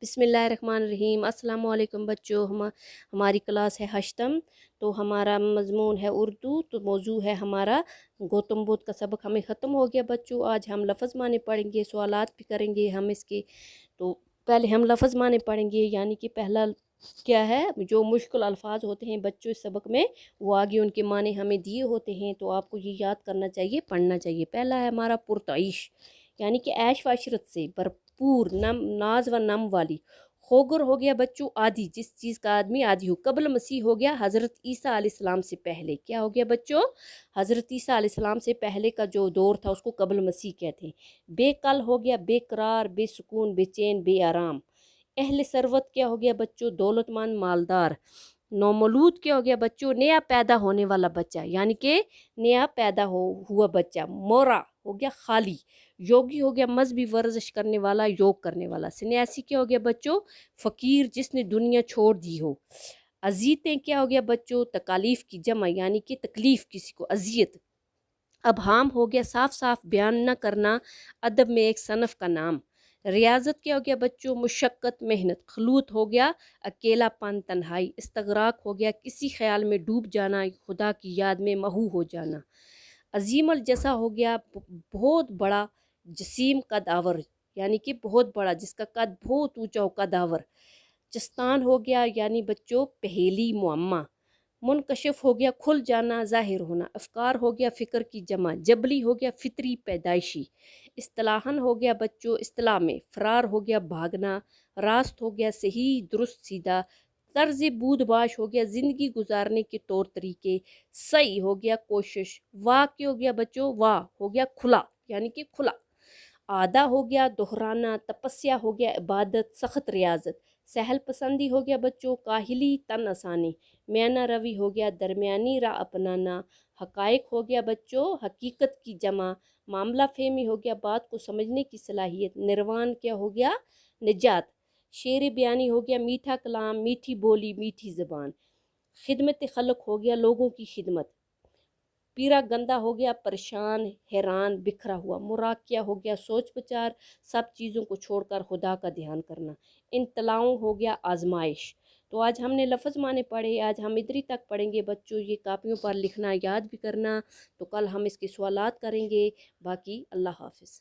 बिस्मिल्लाहिर्रहमानिर्रहीम। अस्सलाम वालेकुम बच्चों। हमारी क्लास है हश्तम, तो हमारा मज़मून है उर्दू। तो मौजू है हमारा गौतम बुद्ध का सबक हमें ख़त्म हो गया बच्चों। आज हम लफ्ज़ माने पढ़ेंगे, सवालात भी करेंगे हम इसके। तो पहले हम लफ्ज़ माने पढ़ेंगे, यानी कि पहला क्या है, जो मुश्किल अल्फाज होते हैं बच्चों इस सबक में, वो आगे उनके माने हमें दिए होते हैं, तो आपको ये याद करना चाहिए, पढ़ना चाहिए। पहला है हमारा पुरतईश, यानी कि ऐश वाशरत से भरपूर, नम नाज व नम वाली। खोगर हो गया बच्चों आदि, जिस चीज़ का आदमी आदि हो। कबल मसीह हो गया हज़रत ईसा अलैहिस्सलाम से पहले। क्या हो गया बच्चों? हज़रत ईसा अलैहिस्सलाम से पहले का जो दौर था उसको कबल मसीह कहते हैं। बेकल हो गया बेकरार, बेसुकून, बेचैन, बेआराम। अहल सरवत क्या हो गया बच्चों? दौलतमंद, मालदार। नौमौलूद क्या हो गया बच्चों? नया पैदा होने वाला बच्चा, यानी कि नया पैदा हुआ बच्चा। मोरा हो गया खाली। योगी हो गया मजहबी वर्जिश करने वाला, योग करने वाला। सन्यासी क्या हो गया बच्चों? फ़कीर जिसने दुनिया छोड़ दी हो। अजीतें क्या हो गया बच्चों? तकालीफ की जमा, यानी कि तकलीफ़ किसी को, अजियत। अब हाम हो गया साफ साफ बयान न करना, अदब में एक सनफ़ का नाम। रियाजत क्या हो गया बच्चों? मुशक्क़त, मेहनत। खलूत हो गया अकेलापन, तन्हाई। इस्तगराक हो गया किसी ख्याल में डूब जाना, खुदा की याद में महू हो जाना। अजीमल जैसा हो गया बहुत बड़ा, जसीम कदावर, यानी कि बहुत बड़ा, जिसका कद बहुत ऊंचा हो, कदावर। चस्तान हो गया यानी बच्चों पहेली, मुअम्मा। मुनकशिफ हो गया खुल जाना, ज़ाहिर होना। अफकार हो गया फ़िक्र की जमा। जबली हो गया फितरी, पैदाइशी। इस्तिलाहन हो गया बच्चों इस्तिलाह में। फ़रार हो गया भागना। रास्त हो गया सही, दुरुस्त, सीधा। तर्ज बूदबाश हो गया ज़िंदगी गुजारने के तौर तरीके। सही हो गया कोशिश। वाह क्या हो गया बच्चों? वाह हो गया खुला, यानी कि खुला। आदा हो गया दोहराना। तपस्या हो गया इबादत, सख्त रियाजत। सहल पसंदी हो गया बच्चों काहिली, तन आसानी। मैना रवि हो गया दरमियानी राह अपनाना। हकायक हो गया बच्चों हकीकत की जमा। मामला फ़हमी हो गया बात को समझने की सलाहियत। निर्वाण क्या हो गया? निजात। शेर बयानी हो गया मीठा कलाम, मीठी बोली, मीठी ज़बान। खिदमत खलक हो गया लोगों की खिदमत। पीरा गंदा हो गया परेशान, हैरान, बिखरा हुआ। मुराकिया हो गया सोच विचार, सब चीज़ों को छोड़कर खुदा का ध्यान करना। इंतलाउ हो गया आजमाइश। तो आज हमने लफ्ज़ माने पढ़े, आज हम इधर ही तक पढ़ेंगे बच्चों। ये कापियों पर लिखना याद भी करना, तो कल हम इसके सवालात करेंगे। बाकी अल्लाह हाफ़िज़।